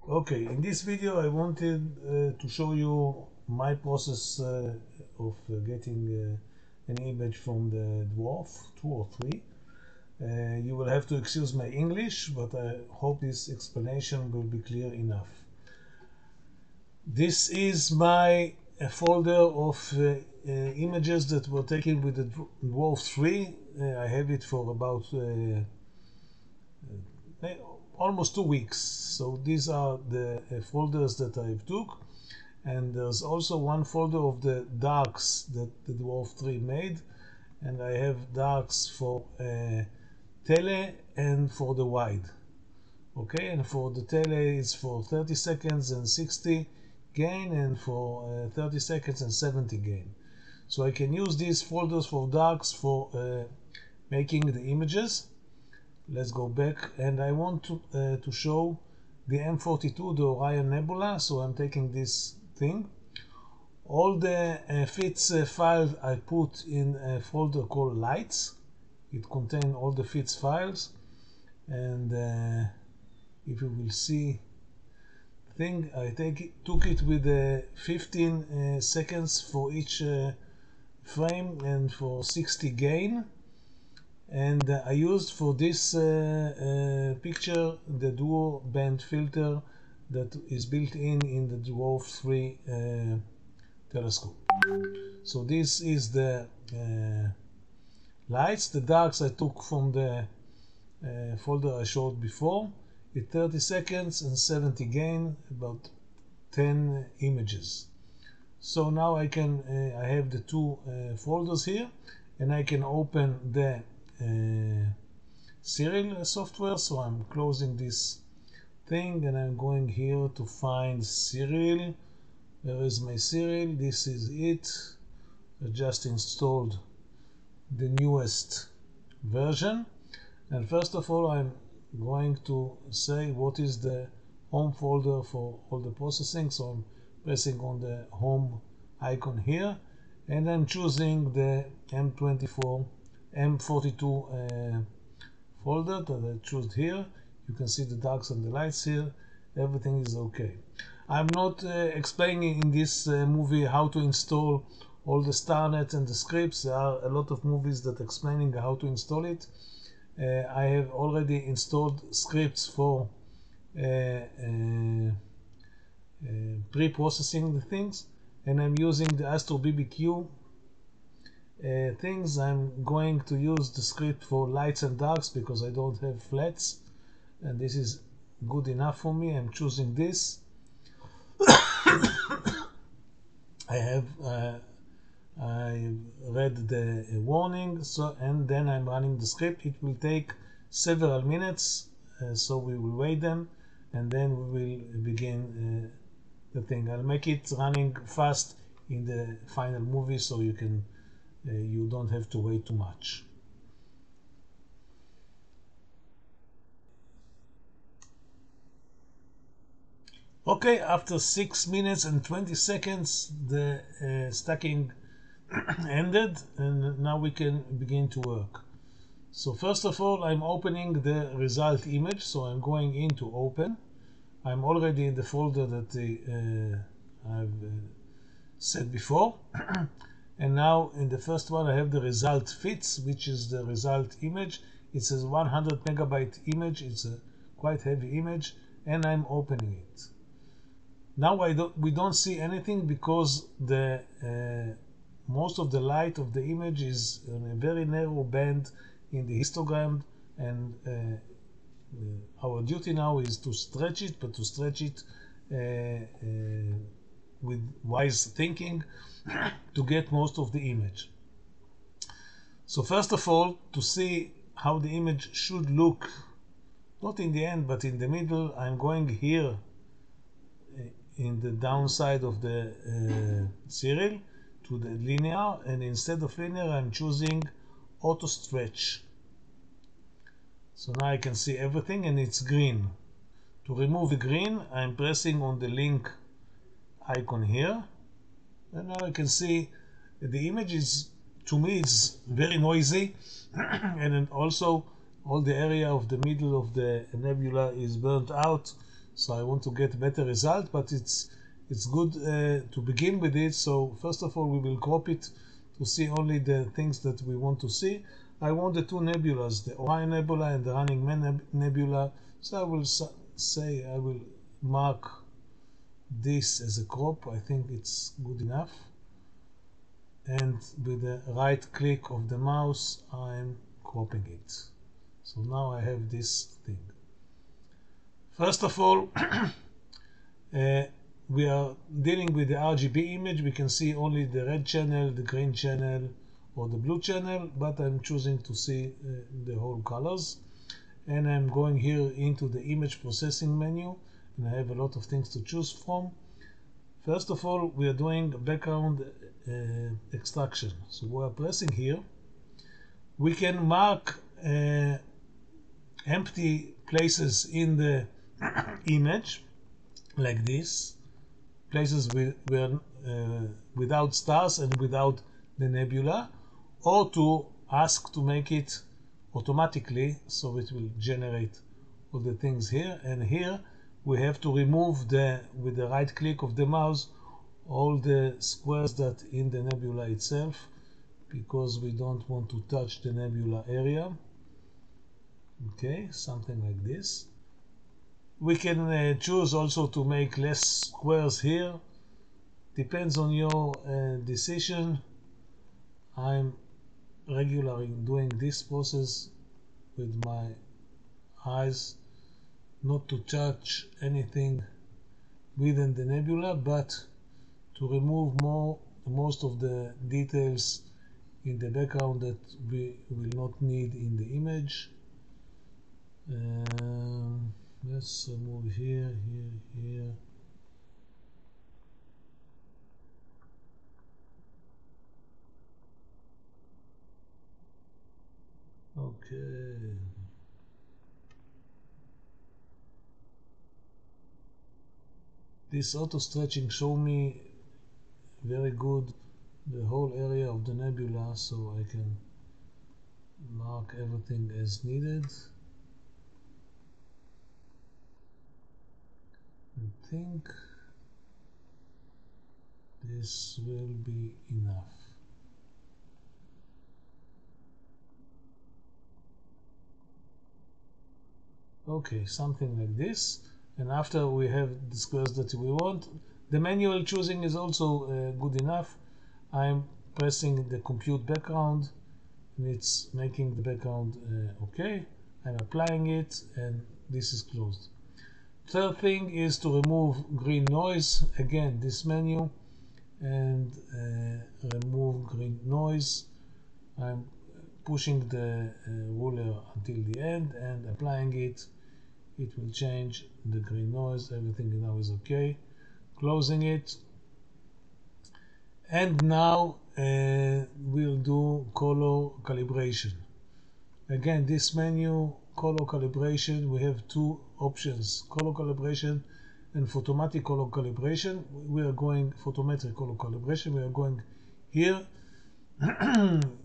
Okay, in this video I wanted to show you my process of getting an image from the Dwarf 2 or 3. You will have to excuse my English, but I hope this explanation will be clear enough. This is my folder of images that were taken with the Dwarf 3. I have it for about almost 2 weeks. So these are the folders that I've took, and there's also one folder of the darks that the Dwarf 3 made, and I have darks for tele and for the wide. Okay, and for the tele it's for 30 seconds and 60 gain, and for 30 seconds and 70 gain. So I can use these folders for darks for making the images. Let's go back, and I want to show the M42, the Orion Nebula. So I'm taking this thing. All the fits files I put in a folder called lights. It contains all the fits files, and if you will see thing, I took it with 15 seconds for each frame and for 60 gain. And I used for this picture the dual band filter that is built in the Dwarf 3 telescope. So this is the lights. The darks I took from the folder I showed before. It's 30 seconds and 70 gain, about 10 images. So now I have the two folders here, and I can open the Siril software. So I'm closing this thing, and I'm going here to find Siril. Where is my Siril? This is it. I just installed the newest version, and first of all I'm going to say what is the home folder for all the processing. So I'm pressing on the home icon here, and I'm choosing the M42 folder that I chose here. You can see the darks and the lights here. Everything is okay. I'm not explaining in this movie how to install all the StarNet and the scripts. There are a lot of movies that explaining how to install it. I have already installed scripts for pre-processing the things, and I'm using the Astro BBQ things. I'm going to use the script for lights and darks because I don't have flats, and this is good enough for me. I'm choosing this. I read the warning, and then I'm running the script. It will take several minutes, so we will wait them, and then we will begin the thing. I'll make it running fast in the final movie, so you don't have to wait too much. Okay, after 6 minutes and 20 seconds, the stacking ended, and now we can begin to work. So first of all, I'm opening the result image. So I'm going into open. I'm already in the folder that I've said before. And now in the first one I have the result fits, which is the result image. It's a 100 megabyte image. It's a quite heavy image, and I'm opening it. Now we don't see anything because the most of the light of the image is in a very narrow band in the histogram, and our duty now is to stretch it, but to stretch it with wise thinking to get most of the image. So first of all, to see how the image should look, not in the end but in the middle, I'm going here in the downside of the Siril to the linear, and instead of linear I'm choosing auto stretch. So now I can see everything, and it's green. To remove the green, I'm pressing on the link icon here, and now I can see the image is, to me, it's very noisy and then also all the area of the middle of the nebula is burnt out. so I want to get better result, but it's good to begin with it. So first of all, we will crop it to see only the things that we want to see. I want the two nebulas, the Orion Nebula and the Running Man Nebula. So I will say I will mark this as a crop. I think it's good enough. And with the right click of the mouse, I'm cropping it. So now I have this thing. First of all, we are dealing with the RGB image. We can see only the red channel, the green channel, or the blue channel, but I'm choosing to see the whole colors. And I'm going here into the image processing menu, and I have a lot of things to choose from. First of all, we are doing background extraction. So we are pressing here. We can mark empty places in the image, like this, places without stars and without the nebula, or to ask to make it automatically, so it will generate all the things here. And here we have to remove with the right click of the mouse all the squares that in the nebula itself, because we don't want to touch the nebula area. Okay, something like this. We can choose also to make less squares here. Depends on your decision. I'm regularly doing this process with my eyes, not to touch anything within the nebula, but to remove most of the details in the background that we will not need in the image. Let's move here. Okay. This auto stretching show me very good the whole area of the nebula, so I can mark everything as needed. I think this will be enough. Okay, something like this. And after we have the squares that we want, the manual choosing is also good enough. I'm pressing the compute background, and it's making the background okay. I'm applying it, and this is closed. Third thing is to remove green noise. Again, this menu, and remove green noise. I'm pushing the ruler until the end and applying it. It will change the green noise. Everything now is okay. Closing it. And now we'll do color calibration. Again, this menu, color calibration, we have two options: color calibration and photometric color calibration. We are going photometric color calibration. We are going here.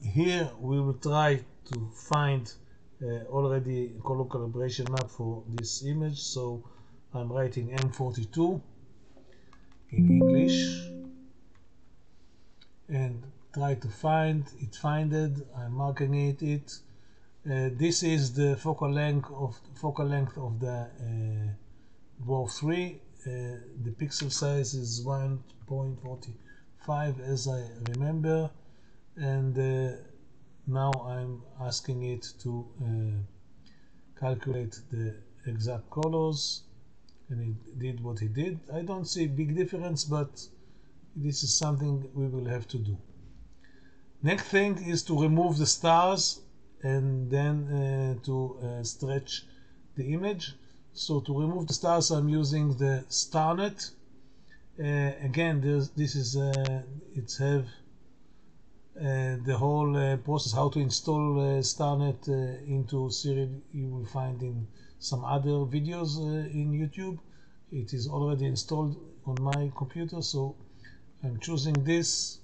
Here we will try to find already color calibration map for this image. So I'm writing M42 in English and try to find it. I'm marking it. This is the focal length of the Dwarf 3. The pixel size is 1.45 as I remember, and now I'm asking it to calculate the exact colors, and it did what it did. I don't see big difference, but this is something we will have to do. Next thing is to remove the stars and then to stretch the image. So to remove the stars, I'm using the StarNet. Again, this is it's have the whole process how to install StarNet into Siril. You will find in some other videos in YouTube. It is already installed on my computer, so I'm choosing this.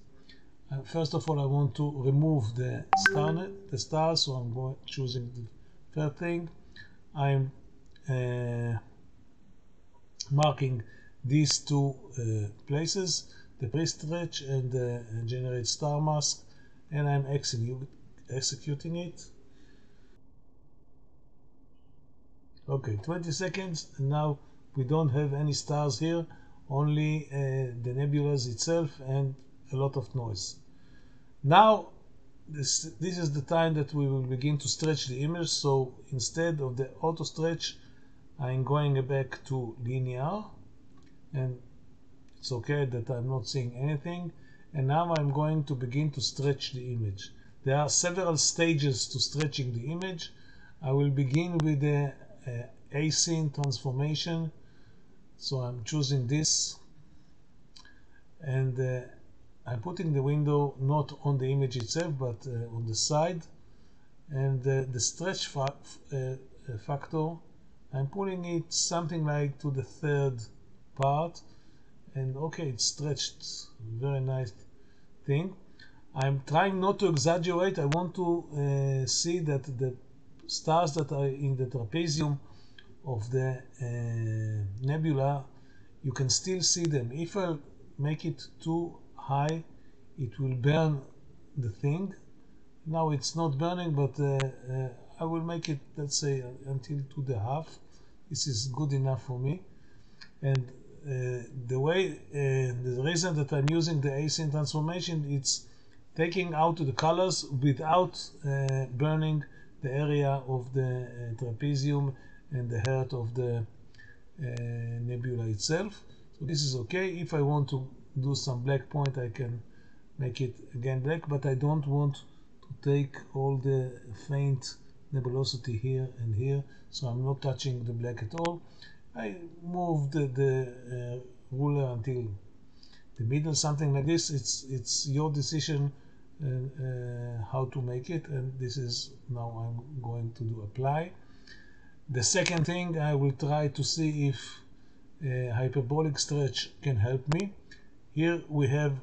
First of all, I want to remove the stars, so I'm choosing the third thing. I'm marking these two places, the pre-stretch and the generate star mask, and I'm executing it. Okay, 20 seconds, and now we don't have any stars here, only the nebulas itself and a lot of noise. Now this is the time that we will begin to stretch the image. So instead of the auto stretch, I'm going back to linear, and it's okay that I'm not seeing anything. And now I'm going to begin to stretch the image. There are several stages to stretching the image. I will begin with the async transformation. So I'm choosing this, and I'm putting the window not on the image itself, but on the side. And the stretch factor, I'm pulling it something like to the third part, and okay, it's stretched. Very nice thing. I'm trying not to exaggerate. I want to see that the stars that are in the trapezium of the nebula, you can still see them. If I make it too high, it will burn the thing. Now it's not burning, but I will make it, let's say, until to the half. This is good enough for me. And the reason that I'm using the async transformation, it's taking out the colors without burning the area of the trapezium and the heart of the nebula itself. So this is okay. If I want to do some black point, I can make it again black, but I don't want to take all the faint nebulosity here and here, so I'm not touching the black at all. I move the ruler until the middle, something like this. It's your decision how to make it, and this is now I'm going to do apply. The second thing, I will try to see if hyperbolic stretch can help me. Here we have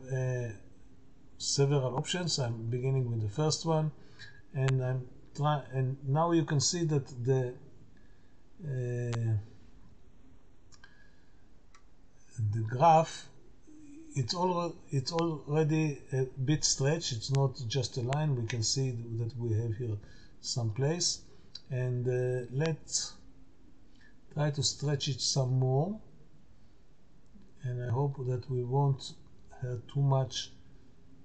several options. I'm beginning with the first one, and and now you can see that the graph, it's already a bit stretched. It's not just a line. We can see that we have here some place, and let's try to stretch it some more, and I hope that we won't have too much.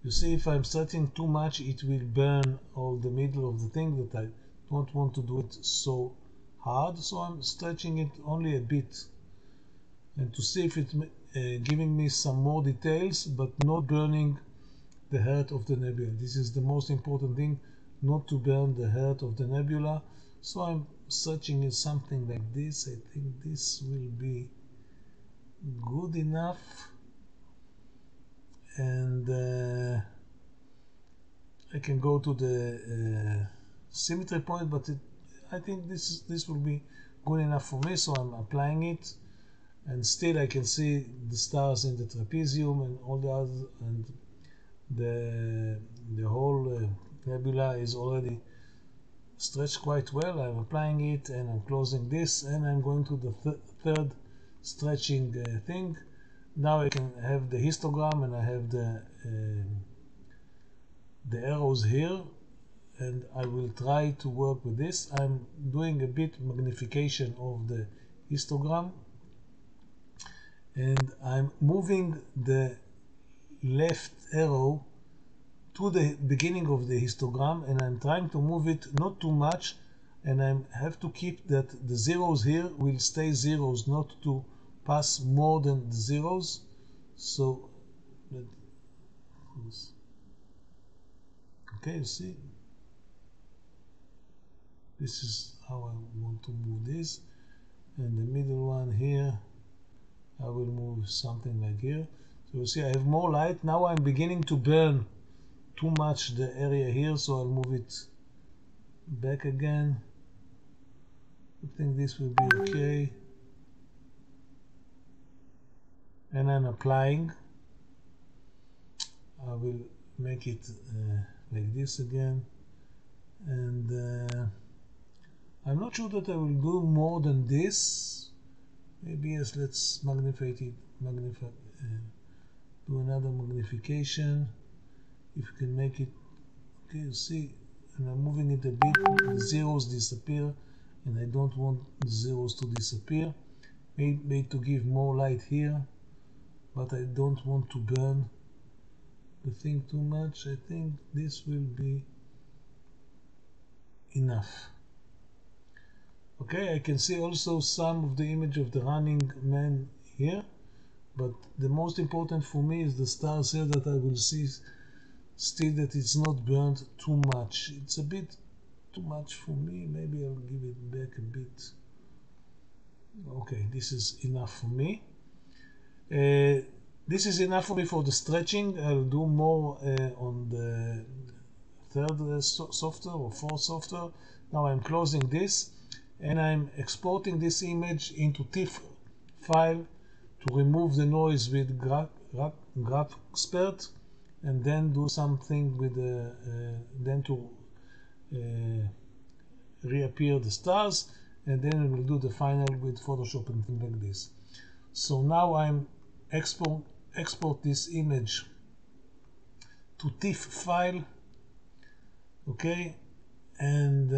You see, if I'm stretching too much, it will burn all the middle of the thing, that I don't want to do it so hard, so I'm stretching it only a bit, and to see if it's giving me some more details but not burning the heart of the nebula. This is the most important thing, not to burn the heart of the nebula. So I'm stretching it something like this. I think this will be good enough, and I can go to the symmetry point, but I think this will be good enough for me, so I'm applying it, and still I can see the stars in the trapezium and all the others, and the whole nebula is already stretched quite well. I'm applying it, and I'm closing this, and I'm going to the third stretching thing. Now I can have the histogram, and I have the arrows here, and I will try to work with this. I'm doing a bit magnification of the histogram, and I'm moving the left arrow to the beginning of the histogram, and I'm trying to move it not too much, and I have to keep that the zeros here will stay zeros, not to pass more than the zeros. So okay, you see, this is how I want to move this, and the middle one here I will move something like here. So you see I have more light. Now I'm beginning to burn too much the area here, so I'll move it back again. I think this will be okay, and I'm applying. I will make it like this again, and I'm not sure that I will do more than this. Maybe yes, let's magnify it, do another magnification. If you can make it, okay, you see, and I'm moving it a bit, the zeros disappear, and I don't want the zeros to disappear. Maybe to give more light here, but I don't want to burn the thing too much. I think this will be enough. Okay, I can see also some of the image of the running man here, but the most important for me is the stars here, that I will see still that it's not burned too much. It's a bit too much for me. Maybe I'll give it back a bit. Okay, this is enough for me. This is enough for me for the stretching. I'll do more on the third software or fourth software. Now I'm closing this and I'm exporting this image into TIFF file to remove the noise with GraXpert, and then do something with the then to reappear the stars, and then we'll do the final with Photoshop and things like this. So now I'm export this image to TIFF file, okay, and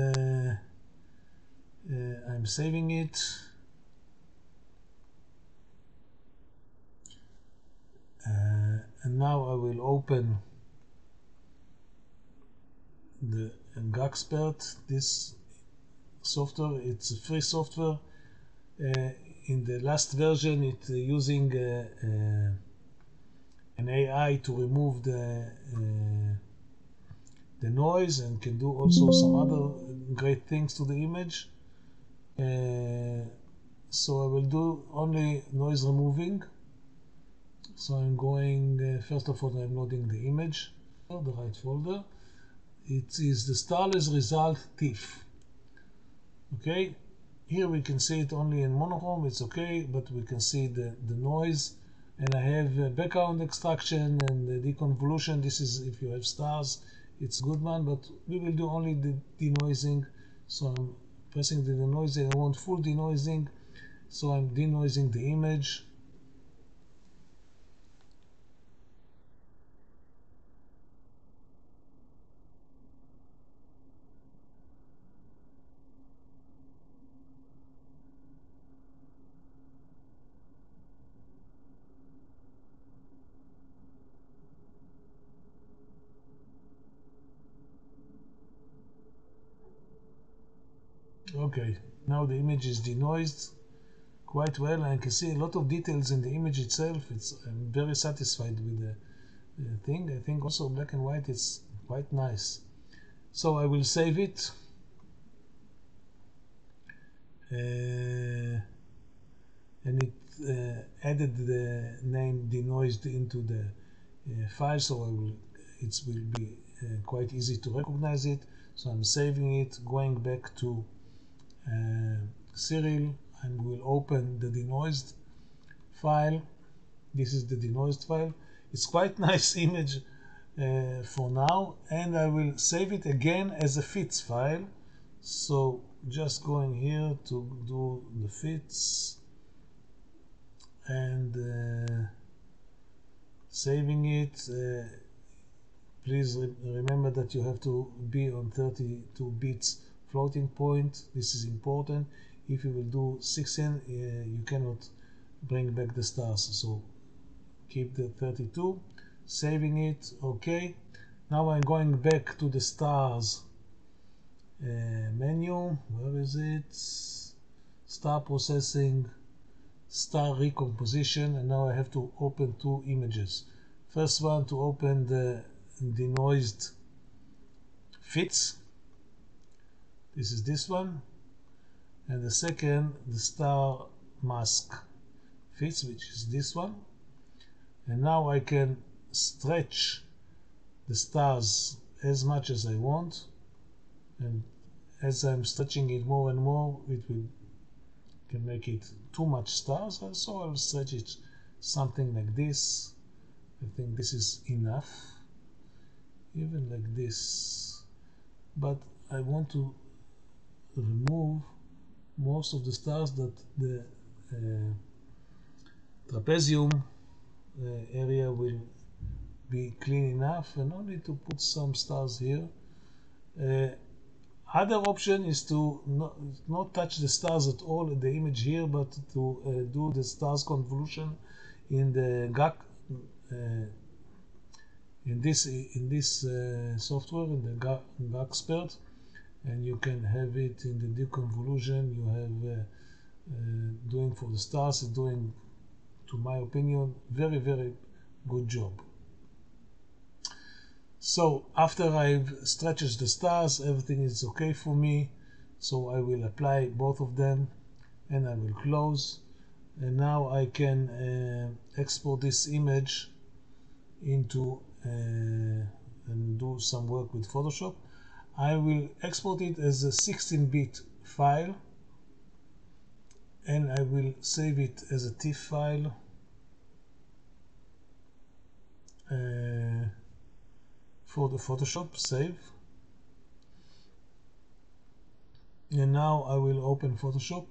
I'm saving it. And now I will open the GraXpert, this software. It's a free software. In the last version, it's using an AI to remove the noise, and can do also some other great things to the image. So I will do only noise removing. So I'm going, first of all, I'm loading the image, the right folder. It is the starless result TIFF. Okay, here we can see it only in monochrome, it's okay, but we can see the noise. And I have background extraction and the deconvolution. This is if you have stars, it's good one, but we will do only the denoising. So I'm pressing the denoising. I want full denoising, so I'm denoising the image. Okay, now the image is denoised quite well. I can see a lot of details in the image itself. I'm very satisfied with the thing. I think also black and white is quite nice. So I will save it. And it added the name denoised into the file, so it will be quite easy to recognize it. So I'm saving it, going back to Siril, and we'll open the denoised file. This is the denoised file. It's quite nice image for now, and I will save it again as a fits file. So just going here to do the fits and saving it. Please remember that you have to be on 32 bits floating point. This is important. If you will do 16, you cannot bring back the stars, so keep the 32. Saving it. Okay, now I'm going back to the stars menu. Where is it? Star processing, star recomposition, and now I have to open two images. First one, to open the denoised fits. This is this one, and the second, the star mask fits, which is this one. And now I can stretch the stars as much as I want, and as I'm stretching it more and more, it can make it too much stars, so I'll stretch it something like this. I think this is enough, even like this, but I want to remove most of the stars that the trapezium area will be clean enough, and only to put some stars here. Other option is to not touch the stars at all in the image here, but to do the stars convolution in the in this software, in the GraXpert, and you can have it in the deconvolution. You have doing for the stars, is doing, to my opinion, very good job. So after I've stretched the stars, everything is okay for me. So I will apply both of them and I will close. And now I can export this image into and do some work with Photoshop. I will export it as a 16-bit file, and I will save it as a TIFF file. For the Photoshop, save. And now I will open Photoshop.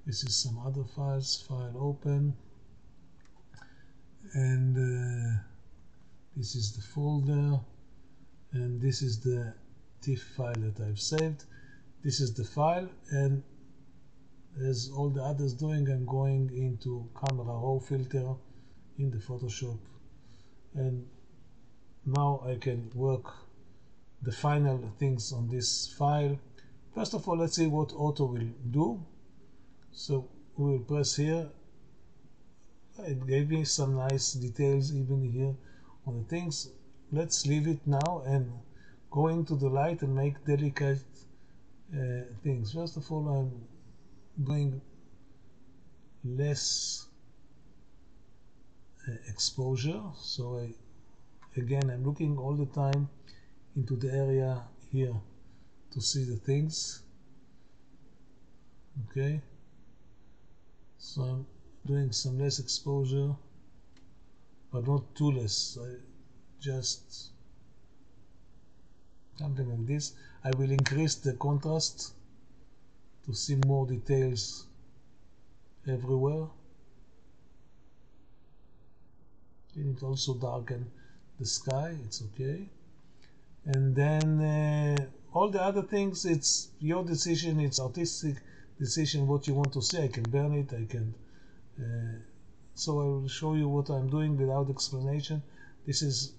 This is some other files, file open. And this is the folder. And this is the TIFF file that I've saved. This is the file, and as all the others doing, I'm going into camera raw filter in the Photoshop. And now I can work the final things on this file. First of all, let's see what auto will do. So we will press here. It gave me some nice details even here on the things. Let's leave it now and go into the light and make delicate things. First of all, I'm doing less exposure. So again, I'm looking all the time into the area here to see the things. Okay, so I'm doing some less exposure, but not too less. Just something like this. I will increase the contrast to see more details everywhere. It also darken the sky, it's okay. And then all the other things, it's your decision, it's artistic decision what you want to see. I can burn it, I can so I will show you what I'm doing without explanation. This is,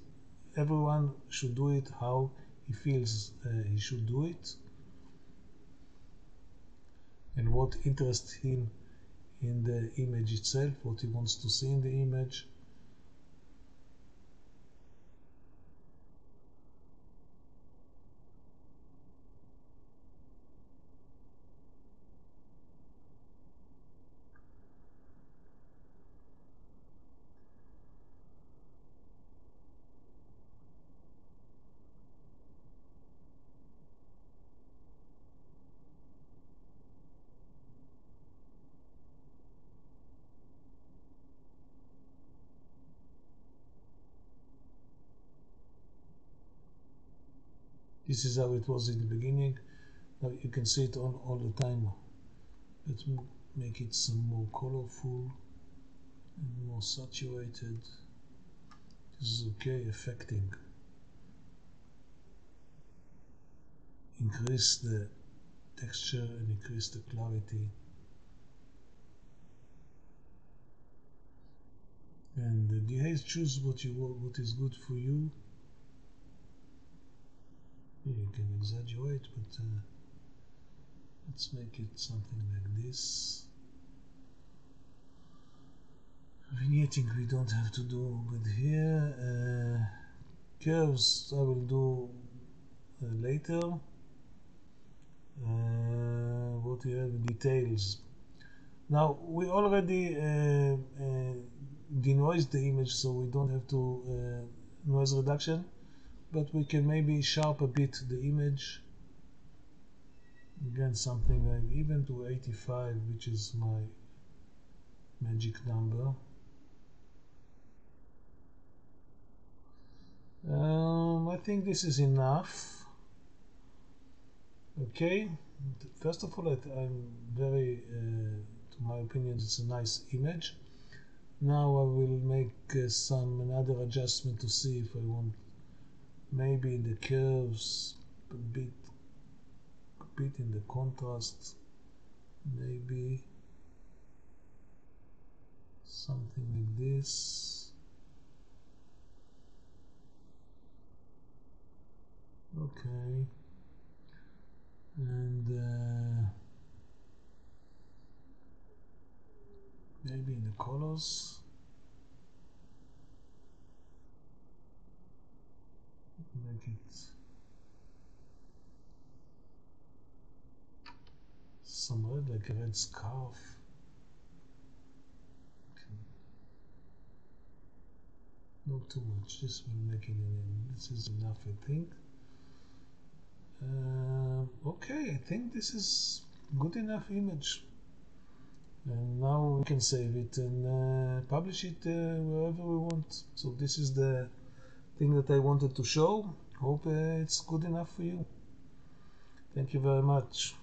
everyone should do it how he feels he should do it, and what interests him in the image itself, what he wants to see in the image. This is how it was in the beginning. Now you can see it on all the time. Let's make it some more colorful and more saturated. This is okay, affecting. Increase the texture and increase the clarity. And you have to choose what you want, what is good for you. You can exaggerate, but let's make it something like this. Vignetting we don't have to do, but here curves I will do later. What we have, details. Now we already denoised the image, so we don't have to noise reduction, but we can maybe sharp a bit the image. Again, something like even to 85, which is my magic number. I think this is enough. Okay, first of all, I'm very to in my opinion it's a nice image. Now I will make another adjustment to see if I want maybe in the curves a bit in the contrast, maybe something like this. Okay, and maybe in the colors make it some red, like a red scarf. Okay. Not too much, this will make it this is enough, I think. Okay, I think this is good enough image, and now we can save it and publish it wherever we want. So this is the thing that I wanted to show. Hope it's good enough for you. Thank you very much.